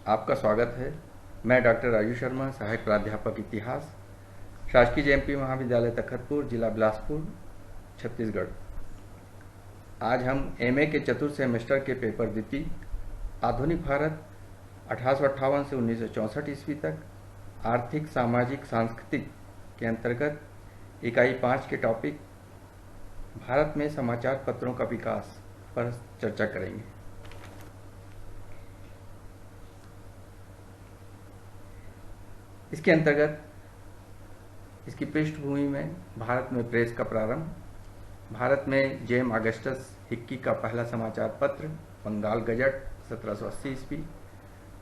आपका स्वागत है। मैं डॉक्टर राजू शर्मा, सहायक प्राध्यापक इतिहास, शासकीय जेएमपी महाविद्यालय तखतपुर, जिला बिलासपुर, छत्तीसगढ़। आज हम एमए के चतुर्थ सेमेस्टर के पेपर द्वितीय आधुनिक भारत 1858 से 1964 ईस्वी तक आर्थिक, सामाजिक, सांस्कृतिक के अंतर्गत इकाई 5 के टॉपिक भारत में समाचार पत्रों का विकास पर चर्चा करेंगे। इसके अंतर्गत इसकी पृष्ठभूमि में भारत में प्रेस का प्रारंभ, भारत में जेम अगस्टस हिक्की का पहला समाचार पत्र बंगाल गजट 1780 ईस्वी,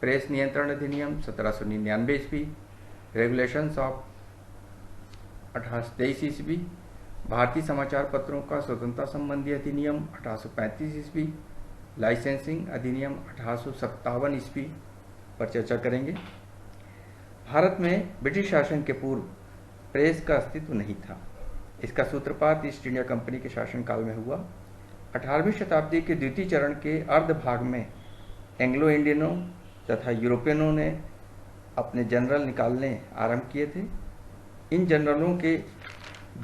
प्रेस नियंत्रण अधिनियम 1799 ईस्वी, रेगुलेशंस ऑफ 1823 ईस्वी, भारतीय समाचार पत्रों का स्वतंत्रता संबंधी अधिनियम 1835 ईस्वी, लाइसेंसिंग अधिनियम 1857 ईस्वी पर चर्चा करेंगे। भारत में ब्रिटिश शासन के पूर्व प्रेस का अस्तित्व नहीं था। इसका सूत्रपात ईस्ट इंडिया कंपनी के शासनकाल में हुआ। 18वीं शताब्दी के द्वितीय चरण के अर्ध भाग में एंग्लो इंडियनों तथा यूरोपियनों ने अपने जनरल निकालने आरंभ किए थे। इन जनरलों के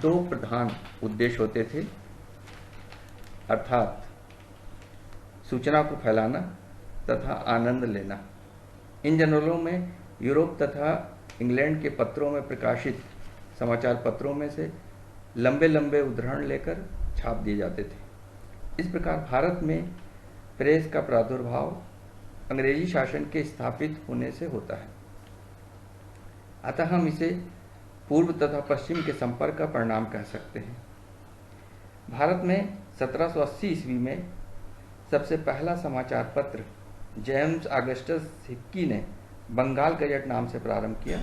दो प्रधान उद्देश्य होते थे, अर्थात सूचना को फैलाना तथा आनंद लेना। इन जनरलों में यूरोप तथा इंग्लैंड के पत्रों में प्रकाशित समाचार पत्रों में से लंबे लंबे उद्धरण लेकर छाप दिए जाते थे। इस प्रकार भारत में प्रेस का प्रादुर्भाव अंग्रेजी शासन के स्थापित होने से होता है। अतः हम इसे पूर्व तथा पश्चिम के संपर्क का परिणाम कह सकते हैं। भारत में 1780 ईस्वी में सबसे पहला समाचार पत्र जेम्स अगस्टस हिक्की ने बंगाल गजट नाम से प्रारंभ किया।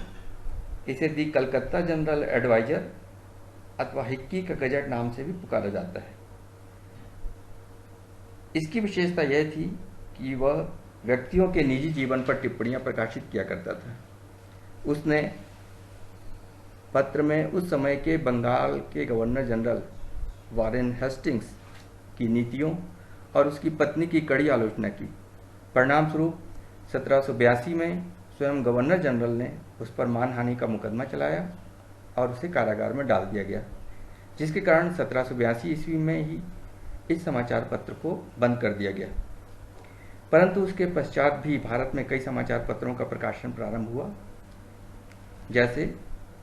इसे दी कलकत्ता जनरल एडवाइजर अथवा हिक्की का गजट नाम से भी पुकारा जाता है। इसकी विशेषता यह थी कि वह व्यक्तियों के निजी जीवन पर टिप्पणियां प्रकाशित किया करता था। उसने पत्र में उस समय के बंगाल के गवर्नर जनरल वारेन हेस्टिंग्स की नीतियों और उसकी पत्नी की कड़ी आलोचना की। परिणाम स्वरूप 1782 में स्वयं गवर्नर जनरल ने उस पर मानहानि का मुकदमा चलाया और उसे कारागार में डाल दिया गया, जिसके कारण 1782 ईस्वी में ही इस समाचार पत्र को बंद कर दिया गया। परंतु उसके पश्चात भी भारत में कई समाचार पत्रों का प्रकाशन प्रारंभ हुआ, जैसे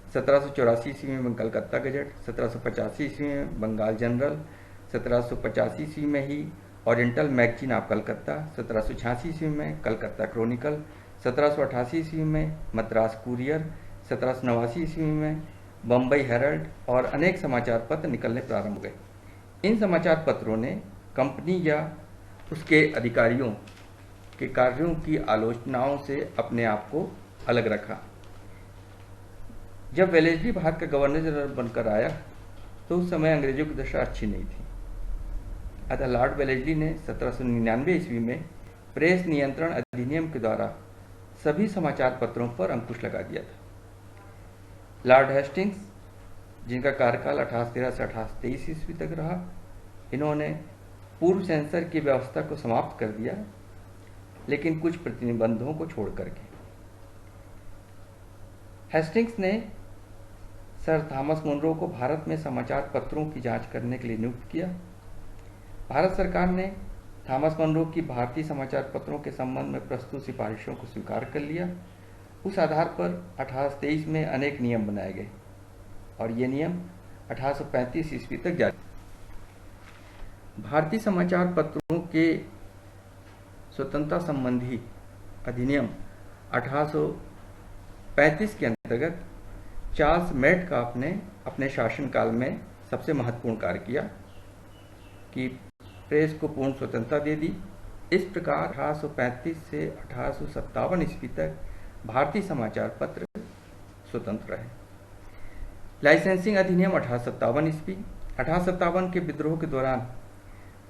1784 ईस्वी में कलकत्ता गजट, 1785 ईस्वी में बंगाल जनरल, 1785 ईस्वी में ही ओरिएंटल मैगजीन ऑफ कलकत्ता, 1786 ईस्वी में कलकत्ता क्रॉनिकल, 1788 ईस्वी में मद्रास कुरियर, 1789 ईस्वी में बम्बई हेरल्ड और अनेक समाचार पत्र निकलने प्रारंभ हो गए। इन समाचार पत्रों ने कंपनी या उसके अधिकारियों के कार्यों की आलोचनाओं से अपने आप को अलग रखा। जब वेलेस्ली भारत का गवर्नर जनरल बनकर आया तो उस समय अंग्रेजों की दशा अच्छी नहीं थी। अतः लॉर्ड वेलेस्ली ने 1799 ईस्वी में प्रेस नियंत्रण अधिनियम के द्वारा सभी समाचार पत्रों पर अंकुश लगा दिया था। लॉर्ड हेस्टिंग्स, जिनका कार्यकाल 1813 से 1823 ईस्वी तक रहा, इन्होंने पूर्व सेंसर की व्यवस्था को समाप्त कर दिया, लेकिन कुछ प्रतिबंधों को छोड़ करके। हेस्टिंग्स ने सर थॉमस मुनरो को भारत में समाचार पत्रों की जांच करने के लिए नियुक्त किया। भारत सरकार ने थॉमस मुनरो की भारतीय समाचार पत्रों के संबंध में प्रस्तुत सिफारिशों को स्वीकार कर लिया। उस आधार पर 1823 में अनेक नियम बनाए गए और ये नियम 1835 ईस्वी तक जारी। भारतीय समाचार पत्रों के स्वतंत्रता संबंधी अधिनियम 1835 के अंतर्गत चार्ल्स मेटकाफ ने अपने शासनकाल में सबसे महत्वपूर्ण कार्य किया कि प्रेस को पूर्ण स्वतंत्रता दे दी। इस प्रकार 1835 से 1857 ईस्वी तक भारतीय समाचार पत्र स्वतंत्र रहे। लाइसेंसिंग अधिनियम 1857 ईस्वी। 1857 के विद्रोह के दौरान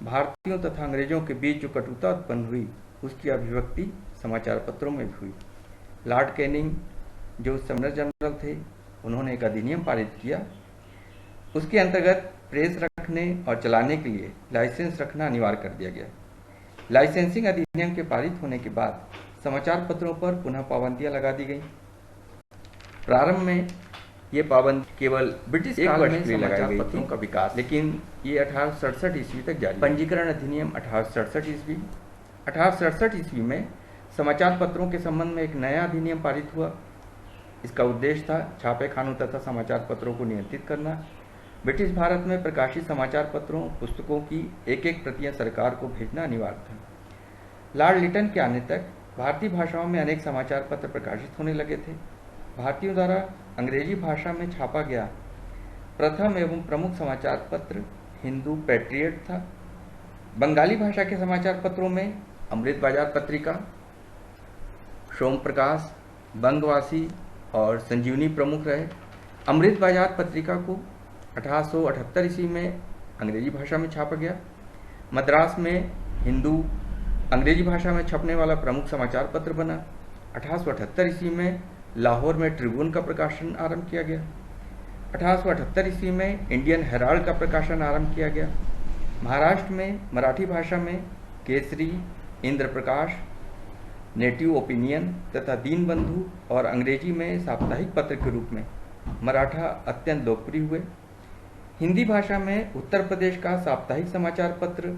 भारतीयों तथा अंग्रेजों के बीच जो कटुता उत्पन्न हुई, उसकी अभिव्यक्ति समाचार पत्रों में भी हुई। लॉर्ड कैनिंग, जो उस गवर्नर जनरल थे, उन्होंने एक अधिनियम पारित किया। उसके अंतर्गत प्रेस रखने और चलाने के लिए लाइसेंस रखना अनिवार्य कर दिया गया। लाइसेंसिंग अधिनियम के पारित होने के बाद समाचार पत्रों पर पुनः पाबंदियां लगा दी गई। प्रारंभ में ये पाबंदी केवल ब्रिटिश काल में समाचार पत्रों का विकास, लेकिन ये 1867 ईस्वी तक जारी। पंजीकरण अधिनियम 1867 ईस्वी। 1867 ईस्वी में समाचार पत्रों के संबंध में एक नया अधिनियम पारित हुआ। इसका उद्देश्य था छापे खानों तथा समाचार पत्रों को नियंत्रित करना। ब्रिटिश भारत में प्रकाशित समाचार पत्रों पुस्तकों की एक एक प्रतियां सरकार को भेजना अनिवार्य था। लॉर्ड लिटन के आने तक भारतीय भाषाओं में अनेक समाचार पत्र प्रकाशित होने लगे थे। भारतीयों द्वारा अंग्रेजी भाषा में छापा गया प्रथम एवं प्रमुख समाचार पत्र हिंदू पैट्रियट था। बंगाली भाषा के समाचार पत्रों में अमृत बाजार पत्रिका, सोम प्रकाश, बंगवासी और संजीवनी प्रमुख रहे। अमृत बाजार पत्रिका को 1878 ईस्वी में अंग्रेजी भाषा में छापा गया। मद्रास में हिंदू अंग्रेजी भाषा में छपने वाला प्रमुख समाचार पत्र बना। 1878 ईस्वी में लाहौर में ट्रिब्यून का प्रकाशन आरंभ किया गया। 1878 ईस्वी में इंडियन हेराल्ड का प्रकाशन आरंभ किया गया। महाराष्ट्र में मराठी भाषा में केसरी, इंद्रप्रकाश, नेटिव ओपिनियन तथा दीनबंधु और अंग्रेजी में साप्ताहिक पत्र के रूप में मराठा अत्यंत लोकप्रिय हुए। हिंदी भाषा में उत्तर प्रदेश का साप्ताहिक समाचार पत्र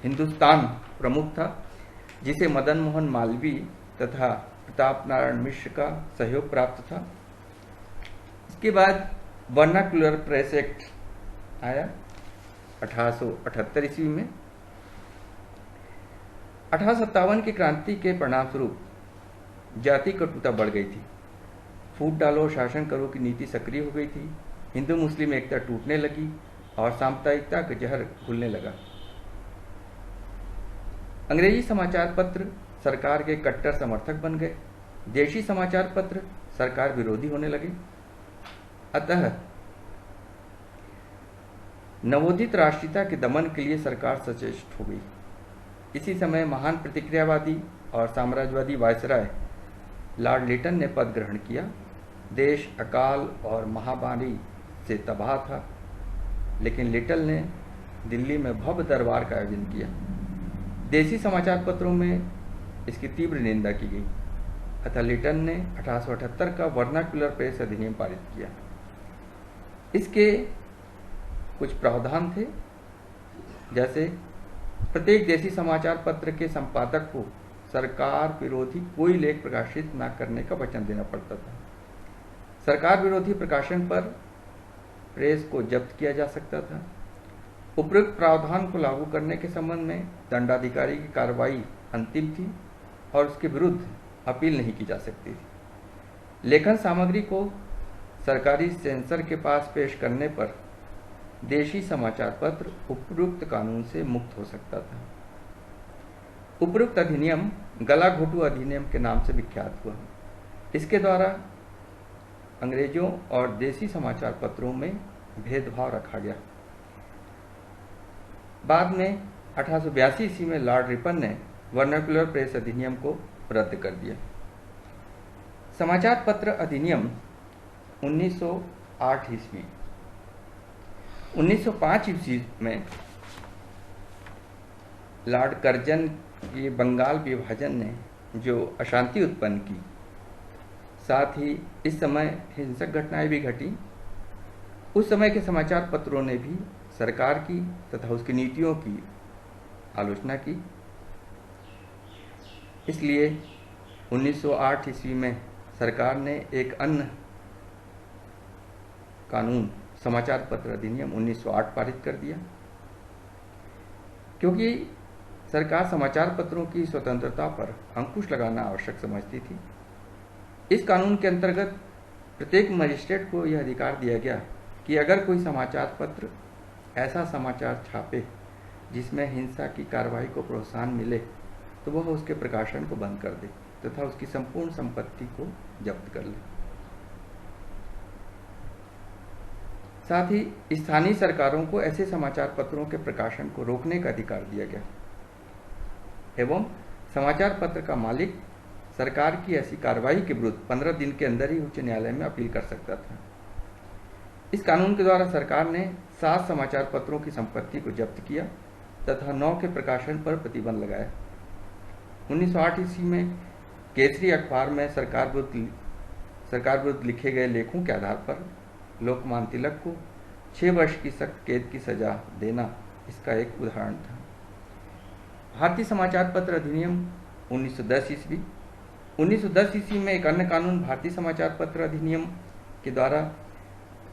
हिंदुस्तान प्रमुख था, जिसे मदन मोहन मालवीय तथा प्रताप नारायण मिश्र का सहयोग प्राप्त था। इसके बाद वर्नाकुलर प्रेस एक्ट आया 1878 ईस्वी में। 1857 की क्रांति के परिणाम स्वरूप जाति कटुता बढ़ गई थी। फूट डालो शासन करो की नीति सक्रिय हो गई थी। हिंदू मुस्लिम एकता टूटने लगी और सांप्रदायिकता का जहर घुलने लगा। अंग्रेजी समाचार पत्र सरकार के कट्टर समर्थक बन गए। देशी समाचार पत्र सरकार विरोधी होने लगे। अतः नवोदित राष्ट्रीयता के दमन के लिए सरकार सचेत हो गई। इसी समय महान प्रतिक्रियावादी और साम्राज्यवादी वायसराय लॉर्ड लिटन ने पद ग्रहण किया। देश अकाल और महामारी से तबाह था, लेकिन लिटन ने दिल्ली में भव्य दरबार का आयोजन किया। देसी समाचार पत्रों में इसकी तीव्र निंदा की गई। अतः लिटन ने 1878 का वर्नाकुलर प्रेस अधिनियम पारित किया। इसके कुछ प्रावधान थे, जैसे प्रत्येक देसी समाचार पत्र के संपादक को सरकार विरोधी कोई लेख प्रकाशित न करने का वचन देना पड़ता था। सरकार विरोधी प्रकाशन पर प्रेस को जब्त किया जा सकता था। उपयुक्त प्रावधान को लागू करने के संबंध में दंडाधिकारी की कार्रवाई अंतिम थी और उसके विरुद्ध अपील नहीं की जा सकती थी। लेखन सामग्री को सरकारी सेंसर के पास पेश करने पर देशी समाचार पत्र उपयुक्त कानून से मुक्त हो सकता था। उपयुक्त अधिनियम गला घोटू अधिनियम के नाम से विख्यात हुआ। इसके द्वारा अंग्रेजों और देसी समाचार पत्रों में भेदभाव रखा गया। बाद में 1882 ईस्वी में लॉर्ड रिपन ने वर्नाकुलर प्रेस अधिनियम को रद्द कर दिया। समाचार पत्र अधिनियम 1908 ईस्वी। 1905 ईस्वी में लॉर्ड कर्जन के बंगाल विभाजन ने जो अशांति उत्पन्न की, साथ ही इस समय हिंसक घटनाएं भी घटी। उस समय के समाचार पत्रों ने भी सरकार की तथा उसकी नीतियों की आलोचना की। इसलिए 1908 ईस्वी में सरकार ने एक अन्य कानून समाचार पत्र अधिनियम 1908 पारित कर दिया। क्योंकि सरकार समाचार पत्रों की स्वतंत्रता पर अंकुश लगाना आवश्यक समझती थी, इस कानून के अंतर्गत प्रत्येक मजिस्ट्रेट को यह अधिकार दिया गया कि अगर कोई समाचार पत्र ऐसा समाचार छापे जिसमें हिंसा की कार्रवाई को प्रोत्साहन मिले, तो वह उसके प्रकाशन को बंद कर दे तथा उसकी संपूर्ण संपत्ति को जब्त कर ले। साथ ही स्थानीय सरकारों को ऐसे समाचार पत्रों के प्रकाशन को रोकने का अधिकार दिया गया एवं समाचार पत्र का मालिक सरकार की ऐसी कार्रवाई के विरुद्ध 15 दिन के अंदर ही उच्च न्यायालय में अपील कर सकता था। इस कानून के द्वारा सरकार ने 7 समाचार पत्रों की संपत्ति को जब्त किया तथा 9 के प्रकाशन पर प्रतिबंध लगाया। 1908 ईस्वी में केसरी अखबार में सरकार विरुद्ध लिखे गए लेखों के आधार पर लोकमान्य तिलक को 6 वर्ष की सख्त कैद की सजा देना इसका एक उदाहरण था। भारतीय समाचार पत्र अधिनियम 1910 ईस्वी 1910 ईस्वी में एक अन्य कानून भारतीय समाचार पत्र अधिनियम के द्वारा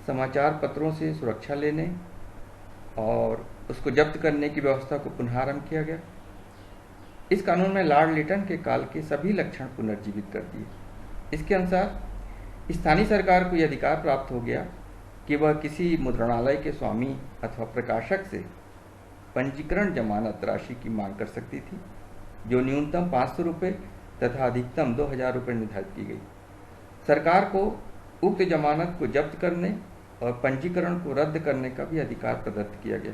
समाचार पत्रों से सुरक्षा लेने और उसको जब्त करने की व्यवस्था को पुनरारंभ किया गया। इस कानून में लॉर्ड लिटन के काल के सभी लक्षण पुनर्जीवित कर दिए। इसके अनुसार स्थानीय सरकार को यह अधिकार प्राप्त हो गया कि वह किसी मुद्रणालय के स्वामी अथवा प्रकाशक से पंजीकरण जमानत राशि की मांग कर सकती थी, जो न्यूनतम 500 रुपये तथा अधिकतम 2000 रुपये निर्धारित की गई। सरकार को उक्त जमानत को जब्त करने और पंजीकरण को रद्द करने का भी अधिकार प्रदत्त किया गया।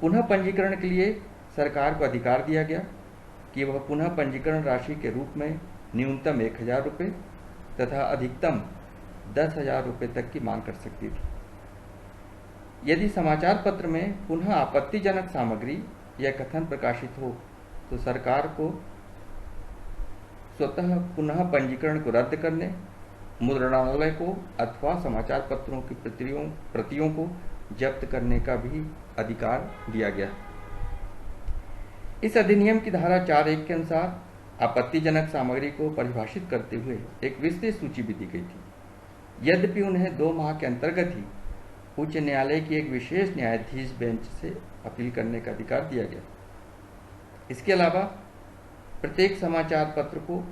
पुनः पंजीकरण के लिए सरकार को अधिकार दिया गया कि वह पुनः पंजीकरण राशि के रूप में न्यूनतम 1000 रुपये तथा अधिकतम 10,000 रुपये तक की मांग कर सकती थी। यदि समाचार पत्र में पुनः आपत्तिजनक सामग्री या कथन प्रकाशित हो तो सरकार को स्वतः पुनः पंजीकरण को रद्द करने, मुद्रणालय को अथवा समाचार पत्रों की प्रतियों को जब्त करने का भी अधिकार दिया गया। इस अधिनियम की धारा 4(1) के अनुसार आपत्तिजनक सामग्री को परिभाषित करते हुए एक विस्तृत सूची भी दी गई थी। यद्यपि उन्हें 2 माह के अंतर्गत ही उच्च न्यायालय की एक विशेष न्यायाधीश बेंच से अपील करने का अधिकार दिया गया। इसके अलावा प्रत्येक समाचार पत्र को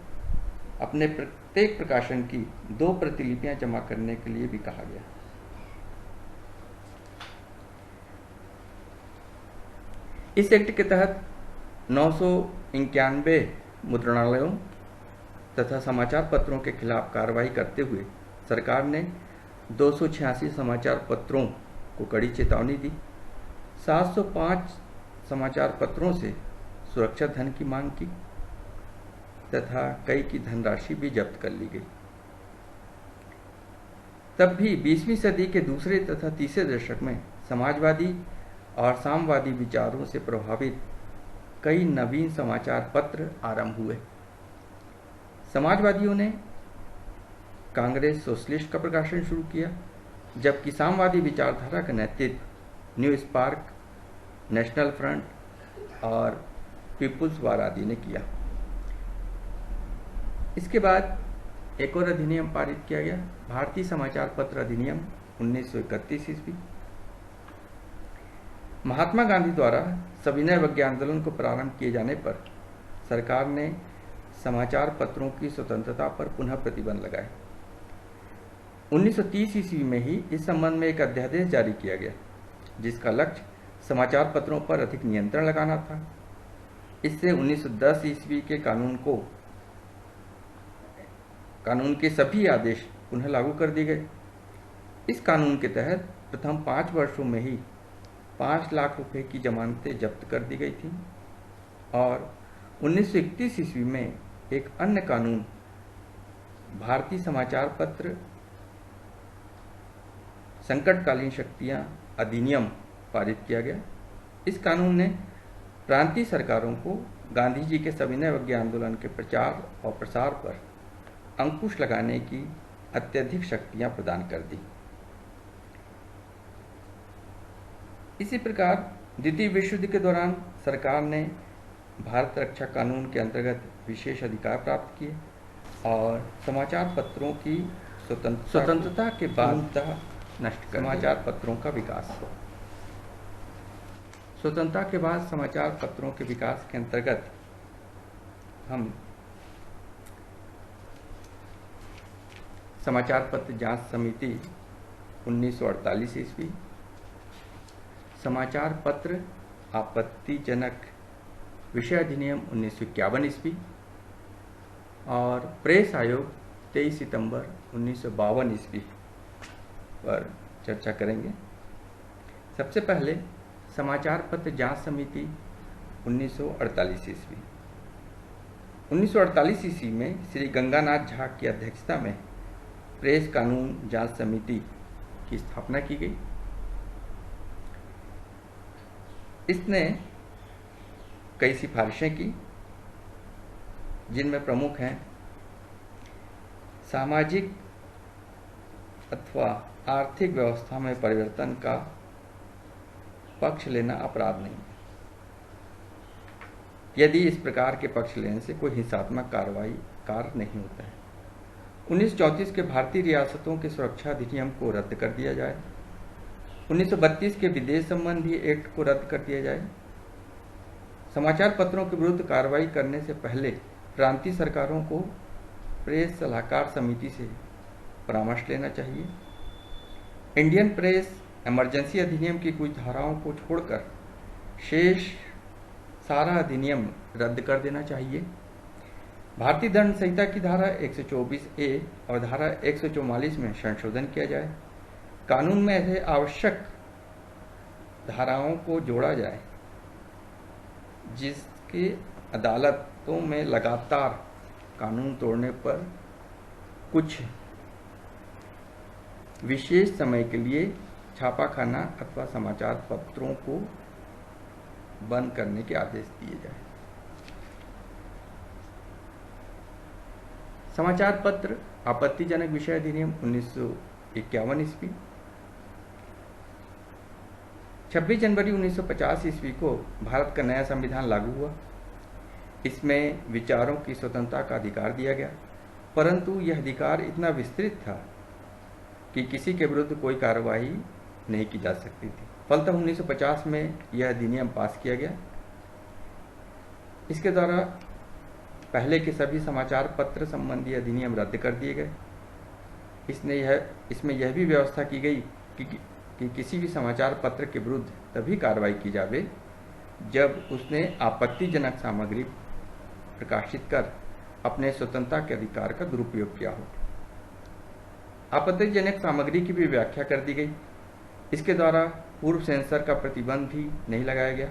अपने प्रत्येक प्रकाशन की 2 प्रतिलिपियां जमा करने के लिए भी कहा गया। इस एक्ट के तहत 991 मुद्रणालयों तथा समाचार पत्रों के खिलाफ कार्रवाई करते हुए सरकार ने 286 समाचार पत्रों को कड़ी चेतावनी दी। 705 समाचार पत्रों से सुरक्षा धन की मांग की तथा कई की धनराशि भी जब्त कर ली गई। तब भी 20वीं सदी के दूसरे तथा तीसरे दशक में समाजवादी और साम्यवादी विचारों से प्रभावित कई नवीन समाचार पत्र आरंभ हुए। समाजवादियों ने कांग्रेस सोशलिस्ट का प्रकाशन शुरू किया, जबकि साम्यवादी विचारधारा का नेतृत्व न्यू स्पार्क, नेशनल फ्रंट और पीपुल्स वार आदि ने किया। इसके बाद एक और अधिनियम पारित किया गया, भारतीय समाचार पत्र अधिनियम 1931 ईस्वी। महात्मा गांधी द्वारा सविनय अवज्ञा आंदोलन को प्रारंभ किए जाने पर सरकार ने समाचार पत्रों की स्वतंत्रता पर पुनः प्रतिबंध लगाए। 1930 ईस्वी में ही इस संबंध में एक अध्यादेश जारी किया गया, जिसका लक्ष्य समाचार पत्रों पर अधिक नियंत्रण लगाना था। इससे 1910 ईस्वी के कानून के सभी आदेश पुनः लागू कर दिए गए। इस कानून के तहत प्रथम 5 वर्षों में ही 5 लाख रुपए की जमानतें जब्त कर दी गई थी और 1931 ईस्वी में एक अन्य कानून भारतीय समाचार पत्र संकटकालीन शक्तियां अधिनियम पारित किया गया। इस कानून ने प्रांतीय सरकारों को गांधी जी के सविनय अवज्ञा आंदोलन के प्रचार और प्रसार पर अंकुश लगाने की अत्यधिक शक्तियां प्रदान कर दी। इसी प्रकार द्वितीय विश्व युद्ध के दौरान सरकार ने भारत रक्षा कानून के अंतर्गत विशेष अधिकार प्राप्त किए और समाचार पत्रों की स्वतंत्रता के बाद नष्ट कर समाचार पत्रों का विकास। स्वतंत्रता के बाद समाचार पत्रों के विकास के अंतर्गत हम समाचार पत्र जांच समिति 1948 ईस्वी, समाचार पत्र आपत्तिजनक विषय अधिनियम 1951 ईस्वी और प्रेस आयोग 23 सितंबर 1952 ईस्वी पर चर्चा करेंगे। सबसे पहले समाचार पत्र जांच समिति 1948 ईस्वी। 1948 ईस्वी में श्री गंगानाथ झा की अध्यक्षता में प्रेस कानून जांच समिति की स्थापना की गई। इसने कई सिफारिशें की जिनमें प्रमुख हैं सामाजिक अथवा आर्थिक व्यवस्था में परिवर्तन का पक्ष लेना अपराध नहीं है, यदि इस प्रकार के पक्ष लेने से कोई हिंसात्मक कार्य नहीं होता है। 1934 के भारतीय रियासतों के सुरक्षा अधिनियम को रद्द कर दिया जाए। 1932 के विदेश संबंधी एक्ट को रद्द कर दिया जाए। समाचार पत्रों के विरुद्ध कार्रवाई करने से पहले प्रांतीय सरकारों को प्रेस सलाहकार समिति से परामर्श लेना चाहिए। इंडियन प्रेस इमरजेंसी अधिनियम की कुछ धाराओं को छोड़कर शेष सारा अधिनियम रद्द कर देना चाहिए। भारतीय दंड संहिता की धारा 124A और धारा 144 में संशोधन किया जाए। कानून में ऐसे आवश्यक धाराओं को जोड़ा जाए जिसकी अदालतों में लगातार कानून तोड़ने पर कुछ विशेष समय के लिए छापाखाना अथवा समाचार पत्रों को बंद करने के आदेश दिए जाए। समाचार पत्र आपत्तिजनक विषय अधिनियम 1951 ईस्वी। 26 जनवरी 1950 ईस्वी को भारत का नया संविधान लागू हुआ। इसमें विचारों की स्वतंत्रता का अधिकार दिया गया, परंतु यह अधिकार इतना विस्तृत था कि किसी के विरुद्ध कोई कार्रवाई नहीं की जा सकती थी। फलतः 1950 में यह अधिनियम पास किया गया। इसके द्वारा पहले के सभी समाचार पत्र संबंधी अधिनियम रद्द कर दिए गए। इसमें यह भी व्यवस्था की गई कि किसी भी समाचार पत्र के विरुद्ध तभी कार्रवाई की जावे जब उसने आपत्तिजनक सामग्री प्रकाशित कर अपने स्वतंत्रता के अधिकार का दुरुपयोग किया हो। आपत्तिजनक सामग्री की भी व्याख्या कर दी गई। इसके द्वारा पूर्व सेंसर का प्रतिबंध भी नहीं लगाया गया।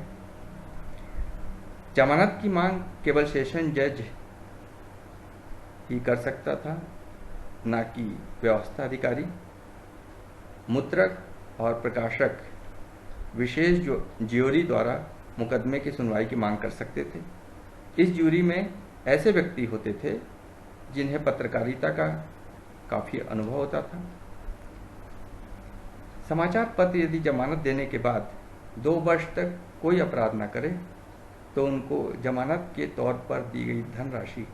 जमानत की मांग केवल सेशन जज ही कर सकता था, न कि व्यवस्था अधिकारी। मुद्रक और प्रकाशक विशेष ज्यूरी द्वारा मुकदमे की सुनवाई की मांग कर सकते थे। इस ज्यूरी में ऐसे व्यक्ति होते थे जिन्हें पत्रकारिता का काफी अनुभव होता था। समाचार पत्र यदि जमानत देने के बाद 2 वर्ष तक कोई अपराध न करे तो उनको जमानत के तौर पर दी गई धनराशि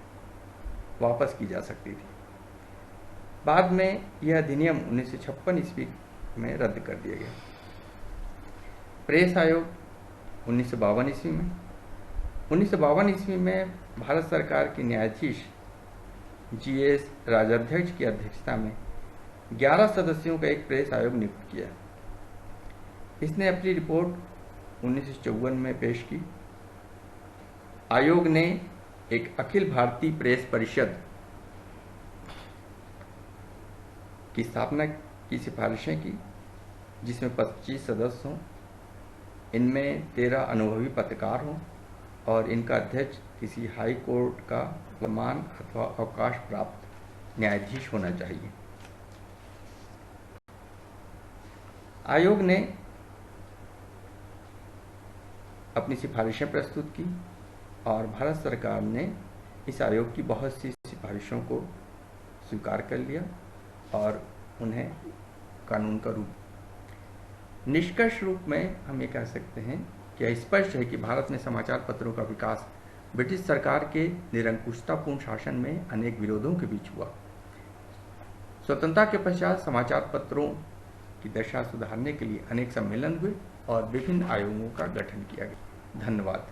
वापस की जा सकती थी। बाद में यह अधिनियम 1956 ईस्वी में रद्द कर दिया गया। प्रेस आयोग 1952 ईस्वी में 1952 ईस्वी में भारत सरकार के न्यायाधीश GS राजाध्यक्ष की अध्यक्षता में 11 सदस्यों का एक प्रेस आयोग नियुक्त किया। इसने अपनी रिपोर्ट 1954 में पेश की। आयोग ने एक अखिल भारतीय प्रेस परिषद की स्थापना की सिफारिशें की, जिसमें 25 सदस्य हों, इनमें 13 अनुभवी पत्रकार हों और इनका अध्यक्ष किसी हाई कोर्ट का सम्मान अथवा अवकाश प्राप्त न्यायाधीश होना चाहिए। आयोग ने अपनी सिफारिशें प्रस्तुत की और भारत सरकार ने इस आयोग की बहुत सी सिफारिशों को स्वीकार कर लिया और उन्हें कानून का रूप। निष्कर्ष रूप में हम ये कह सकते हैं कि यह स्पष्ट है कि भारत में समाचार पत्रों का विकास ब्रिटिश सरकार के निरंकुशतापूर्ण शासन में अनेक विरोधों के बीच हुआ। स्वतंत्रता के पश्चात समाचार पत्रों की दशा सुधारने के लिए अनेक सम्मेलन हुए और विभिन्न आयोगों का गठन किया गया। धन्यवाद।